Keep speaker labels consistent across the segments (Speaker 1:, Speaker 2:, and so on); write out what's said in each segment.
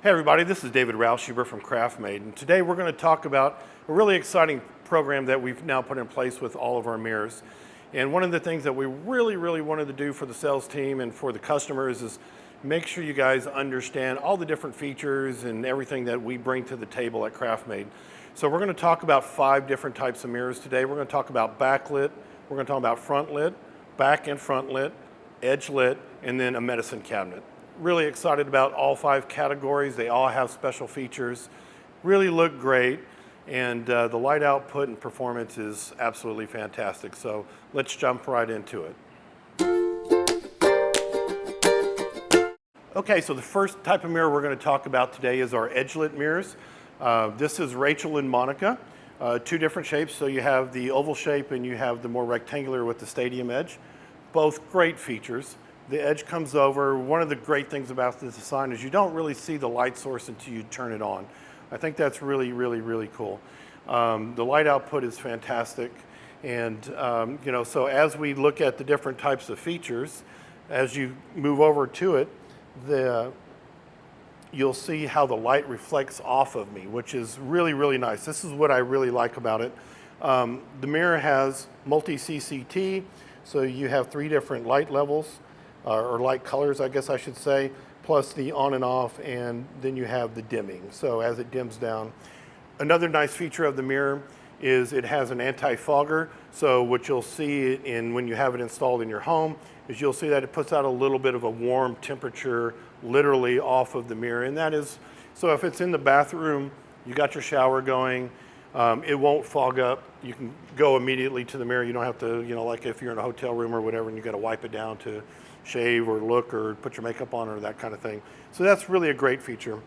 Speaker 1: Hey everybody, this is David Rauschuber from Craftmade, and today we're going to talk about a really exciting program that we've now put in place with all of our mirrors. And one of the things that we really wanted to do for the sales team and for the customers is make sure you guys understand all the different features and everything that we bring to the table at Craftmade. So we're going to talk about 5 different types of mirrors today. We're going to talk about backlit, we're going to talk about front lit, back and front lit, edge lit, and then a medicine cabinet. Really excited about all 5 categories. They all have special features, really look great, and the light output and performance is absolutely fantastic. So let's jump right into it. Okay, so the first type of mirror we're going to talk about today is our edge lit mirrors. This is Rachel and Monica, 2 different shapes. So you have the oval shape and you have the more rectangular with the stadium edge. Both great features. The edge comes over. One of the great things about this design is you don't really see the light source until you turn it on. I think that's really cool. The light output is fantastic. And so as we look at the different types of features, as you move over to it, you'll see how the light reflects off of me, which is really nice. This is what I really like about it. The mirror has multi-CCT, so you have 3 different light levels. Or light colors, I guess I should say, plus the on and off, and then you have the dimming. So as it dims down. Another nice feature of the mirror is it has an anti-fogger. So what you'll see when you have it installed in your home is you'll see that it puts out a little bit of a warm temperature literally off of the mirror. And that is, so if it's in the bathroom, you got your shower going, it won't fog up. You can go immediately to the mirror. You don't have to, like if you're in a hotel room or whatever and you got to wipe it down to shave or look or put your makeup on or that kind of thing. So that's really a great feature.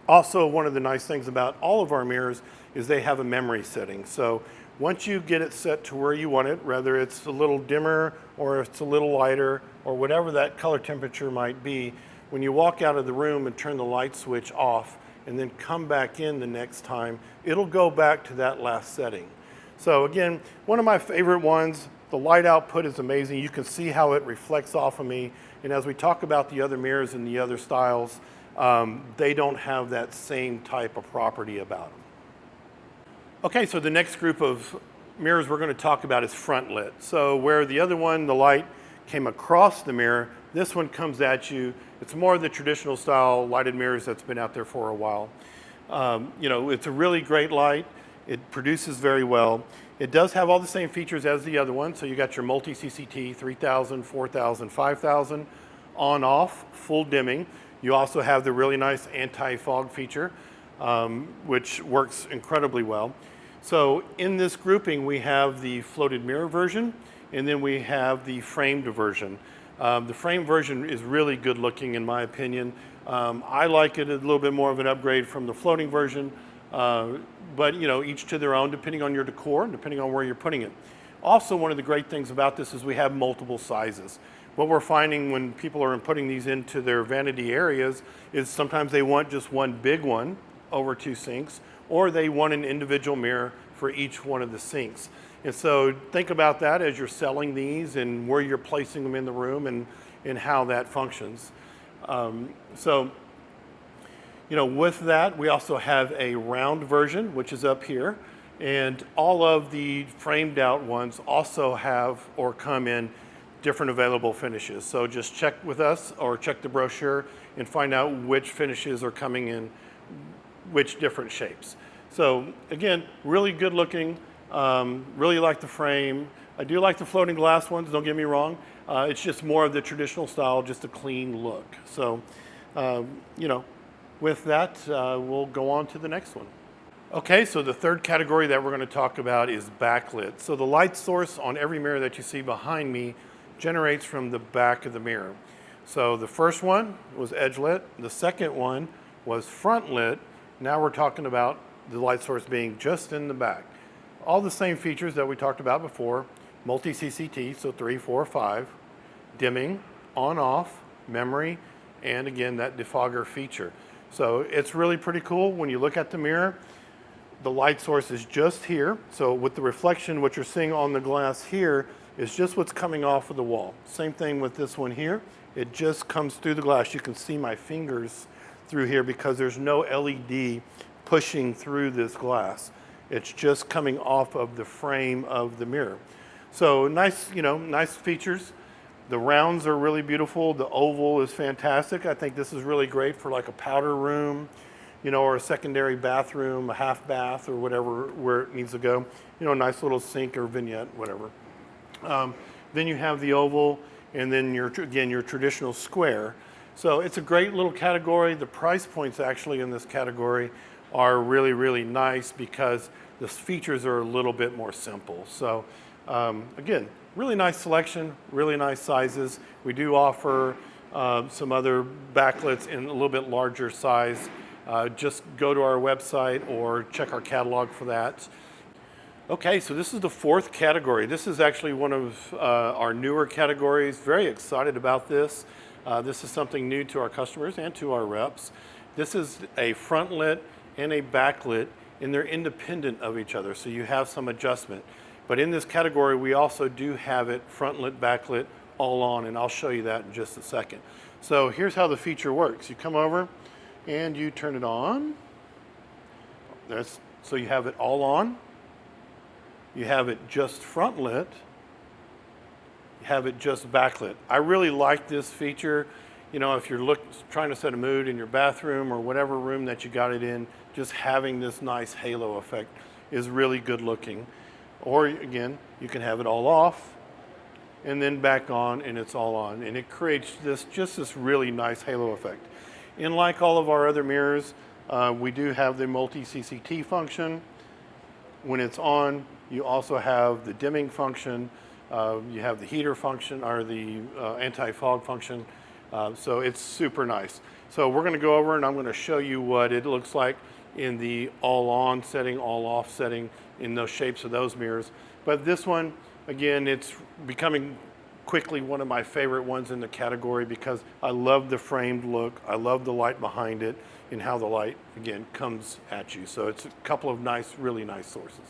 Speaker 1: Also, one of the nice things about all of our mirrors is they have a memory setting. So once you get it set to where you want it, whether it's a little dimmer or it's a little lighter or whatever that color temperature might be, when you walk out of the room and turn the light switch off and then come back in the next time, it'll go back to that last setting. So again, one of my favorite ones. The light output is amazing. You can see how it reflects off of me. And as we talk about the other mirrors and the other styles, they don't have that same type of property about them. Okay, so the next group of mirrors we're going to talk about is front lit. So where the other one, the light came across the mirror, this one comes at you. It's more of the traditional style lighted mirrors that's been out there for a while. It's a really great light. It produces very well. It does have all the same features as the other one. So you got your multi-CCT, 3000, 4000, 5000, on off, full dimming. You also have the really nice anti-fog feature, which works incredibly well. So in this grouping, we have the floated mirror version, and then we have the framed version. The frame version is really good looking in my opinion. I like it a little bit more of an upgrade from the floating version. But each to their own, depending on your decor and depending on where you're putting it. Also, one of the great things about this is we have multiple sizes. What we're finding when people are putting these into their vanity areas is sometimes they want just one big one over 2 sinks, or they want an individual mirror for each one of the sinks. And so think about that as you're selling these and where you're placing them in the room and how that functions. With that, we also have a round version, which is up here. And all of the framed out ones also have or come in different available finishes. So just check with us or check the brochure and find out which finishes are coming in which different shapes. So again, really good looking, really like the frame. I do like the floating glass ones, don't get me wrong. It's just more of the traditional style, just a clean look. So, with that, we'll go on to the next one. Okay, so the third category that we're going to talk about is backlit. So the light source on every mirror that you see behind me generates from the back of the mirror. So the first one was edge lit. The second one was front lit. Now we're talking about the light source being just in the back. All the same features that we talked about before, multi-CCT, so 3, 4, 5, dimming, on, off, memory, and again, that defogger feature. So it's really pretty cool. When you look at the mirror, the light source is just here. So with the reflection, what you're seeing on the glass here is just what's coming off of the wall. Same thing with this one here. It just comes through the glass. You can see my fingers through here because there's no LED pushing through this glass. It's just coming off of the frame of the mirror. So nice, nice features. The rounds are really beautiful. The oval is fantastic. I think this is really great for like a powder room, or a secondary bathroom, a half bath or whatever, where it needs to go. Nice little sink or vignette, whatever. Then you have the oval, and then your traditional square. So it's a great little category. The price points actually in this category are really, really nice because the features are a little bit more simple. So again, really nice selection, really nice sizes. We do offer some other backlights in a little bit larger size. Just go to our website or check our catalog for that. Okay, so this is the fourth category. This is actually one of our newer categories. Very excited about this. This is something new to our customers and to our reps. This is a front lit and a backlit, and they're independent of each other, so you have some adjustment. But in this category, we also do have it front lit, backlit, all on, and I'll show you that in just a second. So here's how the feature works. You come over and you turn it on. So you have it all on. You have it just front lit. You have it just backlit. I really like this feature. If you're trying to set a mood in your bathroom or whatever room that you got it in, just having this nice halo effect is really good looking. Or again, you can have it all off and then back on and it's all on. And it creates just this really nice halo effect. And like all of our other mirrors, we do have the multi-CCT function. When it's on, you also have the dimming function. You have the heater function or the anti-fog function. So it's super nice. So we're going to go over and I'm going to show you what it looks like in the all on setting, all off setting, in those shapes of those mirrors. But this one, again, it's becoming quickly one of my favorite ones in the category because I love the framed look. I love the light behind it and how the light, again, comes at you. So it's a couple of nice, really nice sources.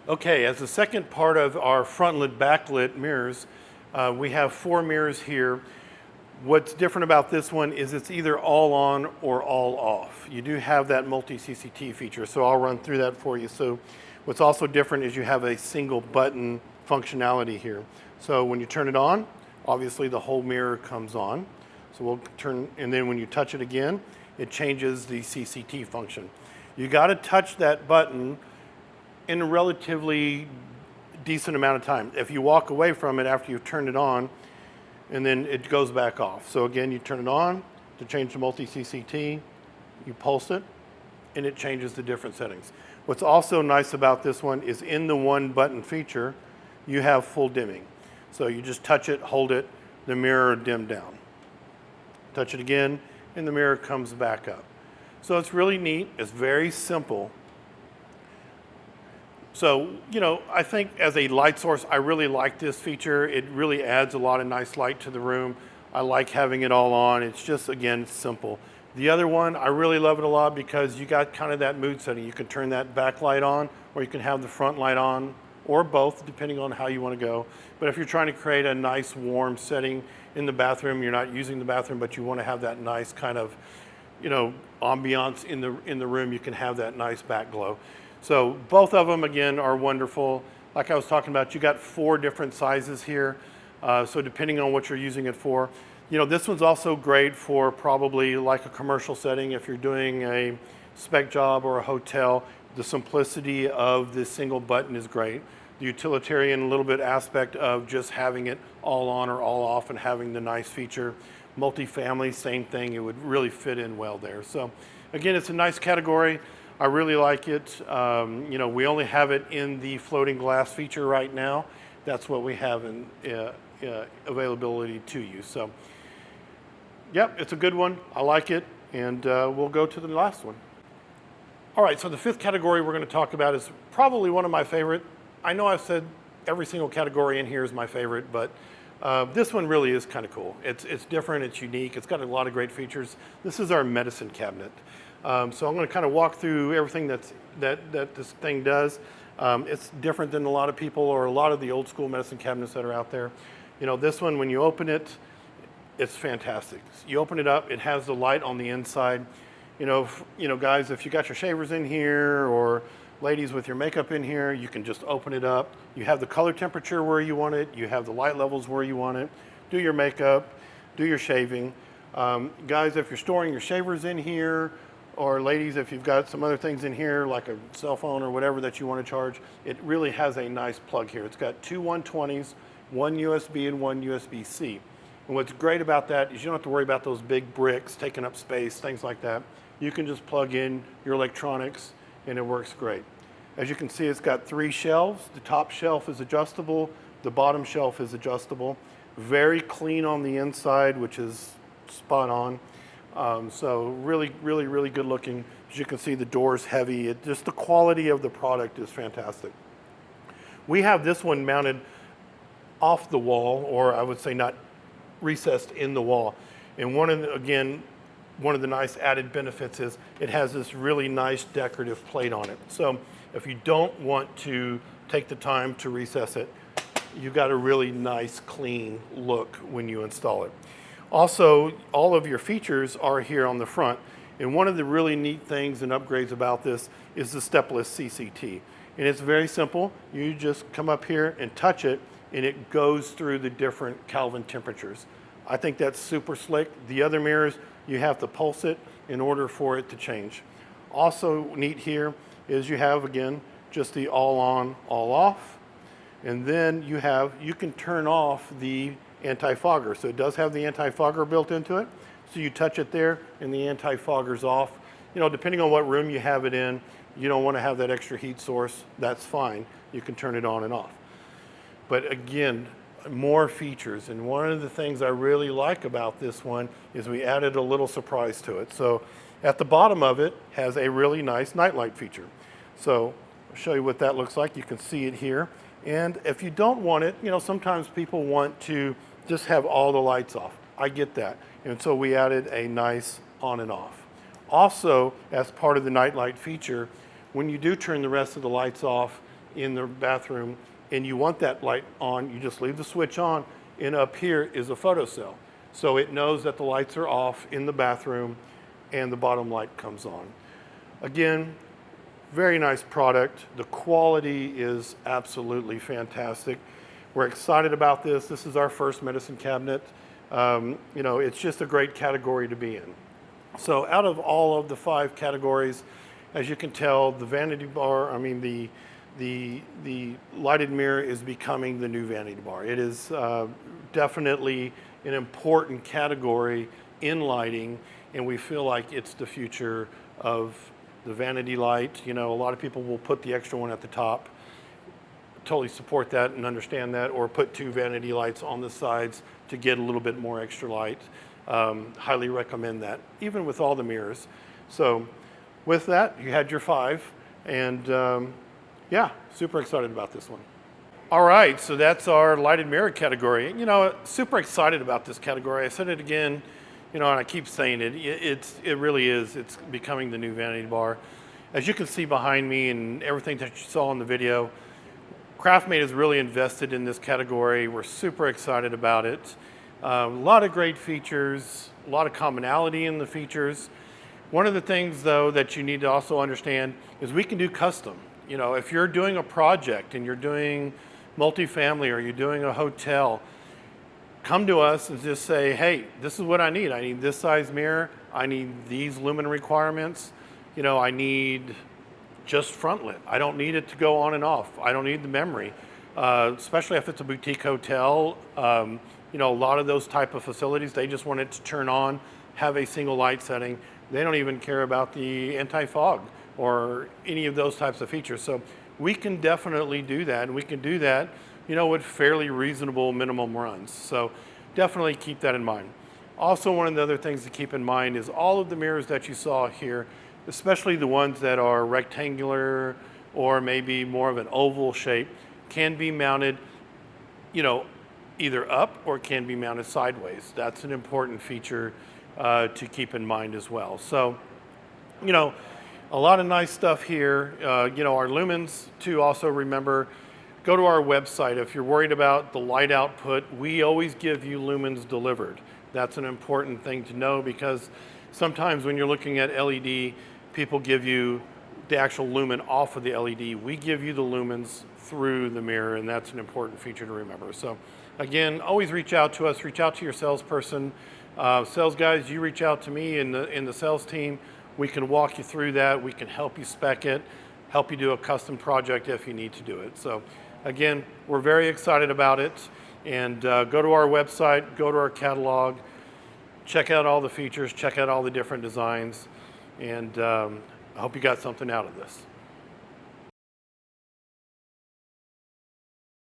Speaker 1: Okay, as the second part of our front lit, backlit mirrors, we have 4 mirrors here. What's different about this one is it's either all on or all off. You do have that multi-CCT feature, so I'll run through that for you. So what's also different is you have a single button functionality here. So when you turn it on, obviously the whole mirror comes on. So we'll turn, and then when you touch it again, it changes the CCT function. You got to touch that button in a relatively decent amount of time. If you walk away from it after you've turned it on, and then it goes back off. So again, you turn it on to change to multi-CCT, you pulse it, and it changes the different settings. What's also nice about this one is in the one button feature, you have full dimming. So you just touch it, hold it, the mirror dim down. Touch it again, and the mirror comes back up. So it's really neat, it's very simple. So, I think as a light source, I really like this feature. It really adds a lot of nice light to the room. I like having it all on. It's just, again, simple. The other one, I really love it a lot because you got kind of that mood setting. You can turn that back light on, or you can have the front light on, or both, depending on how you want to go. But if you're trying to create a nice warm setting in the bathroom, you're not using the bathroom, but you want to have that nice kind of, ambiance in the room, you can have that nice back glow. So both of them, again, are wonderful. Like I was talking about, you got 4 different sizes here. So depending on what you're using it for. This one's also great for probably like a commercial setting. If you're doing a spec job or a hotel, the simplicity of this single button is great. The utilitarian little bit aspect of just having it all on or all off and having the nice feature. Multifamily, same thing. It would really fit in well there. So again, it's a nice category. I really like it. We only have it in the floating glass feature right now. That's what we have in availability to you. So, yep, it's a good one. I like it, and we'll go to the last one. All right, so the 5th category we're going to talk about is probably one of my favorite. I know I've said every single category in here is my favorite, but this one really is kind of cool. It's different, it's unique, it's got a lot of great features. This is our medicine cabinet. So I'm going to kind of walk through everything that this thing does. It's different than a lot of people or a lot of the old school medicine cabinets that are out there. This one, when you open it, It's fantastic. You open it up, it has the light on the inside. Guys, if you got your shavers in here, or ladies with your makeup in here, you can just open it up. You have the color temperature where you want it. You have the light levels where you want it. Do your makeup, do your shaving. Guys, if you're storing your shavers in here, or ladies, if you've got some other things in here, like a cell phone or whatever that you want to charge, it really has a nice plug here. It's got two 120s, one USB and one USB-C. And what's great about that is you don't have to worry about those big bricks taking up space, things like that. You can just plug in your electronics and it works great. As you can see, it's got 3 shelves. The top shelf is adjustable. The bottom shelf is adjustable. Very clean on the inside, which is spot on. So really, really, really good looking. As you can see, the door's heavy. Just the quality of the product is fantastic. We have this one mounted off the wall, or I would say not recessed in the wall. And one of the nice added benefits is it has this really nice decorative plate on it. So if you don't want to take the time to recess it, you've got a really nice, clean look when you install it. Also, all of your features are here on the front. And one of the really neat things and upgrades about this is the stepless CCT. And it's very simple. You just come up here and touch it, and it goes through the different Kelvin temperatures. I think that's super slick. The other mirrors, you have to pulse it in order for it to change. Also neat here is you have, again, just the all on, all off. And then you can turn off the anti-fogger. So it does have the anti-fogger built into it. So you touch it there and the anti-fogger's off. Depending on what room you have it in, you don't want to have that extra heat source, that's fine. You can turn it on and off. But again, more features. And one of the things I really like about this one is we added a little surprise to it. So at the bottom of it has a really nice nightlight feature. So I'll show you what that looks like. You can see it here. And if you don't want it, sometimes people want to just have all the lights off. I get that. And so we added a nice on and off. Also, as part of the nightlight feature, when you do turn the rest of the lights off in the bathroom and you want that light on, you just leave the switch on, and up here is a photocell. So it knows that the lights are off in the bathroom and the bottom light comes on. Again, very nice product. The quality is absolutely fantastic. We're excited about this. This is our first medicine cabinet. It's just a great category to be in. So out of all of the 5 categories, as you can tell, the vanity bar, the lighted mirror is becoming the new vanity bar. It is definitely an important category in lighting, and we feel like it's the future of the vanity light. A lot of people will put the extra one at the top. Totally support that and understand that, or put 2 vanity lights on the sides to get a little bit more extra light. Highly recommend that, even with all the mirrors. So with that, you had your 5, and yeah, super excited about this one. All right, so that's our lighted mirror category. Super excited about this category. I said it again, and I keep saying it. It really is. It's becoming the new vanity bar. As you can see behind me and everything that you saw in the video, Craftmade has really invested in this category. We're super excited about it. A lot of great features, a lot of commonality in the features. One of the things, though, that you need to also understand is we can do custom. If you're doing a project and you're doing multifamily or you're doing a hotel, come to us and just say, hey, this is what I need. I need this size mirror. I need these lumen requirements. I need just front lit. I don't need it to go on and off. I don't need the memory, especially if it's a boutique hotel. A lot of those type of facilities, they just want it to turn on, have a single light setting. They don't even care about the anti-fog or any of those types of features. So we can definitely do that, and we can do that, with fairly reasonable minimum runs. So definitely keep that in mind. Also, one of the other things to keep in mind is all of the mirrors that you saw here, especially the ones that are rectangular or maybe more of an oval shape, can be mounted, either up or can be mounted sideways. That's an important feature to keep in mind as well. So, a lot of nice stuff here. Our lumens, too, also remember, go to our website. If you're worried about the light output, we always give you lumens delivered. That's an important thing to know, because sometimes when you're looking at LED, people give you the actual lumen off of the LED. We give you the lumens through the mirror, and that's an important feature to remember. So again, always reach out to us, reach out to your salesperson. Sales guys, you reach out to me in the sales team. We can walk you through that. We can help you spec it, help you do a custom project if you need to do it. So again, we're very excited about it. And go to our website, go to our catalog, check out all the features, check out all the different designs, and I hope you got something out of this.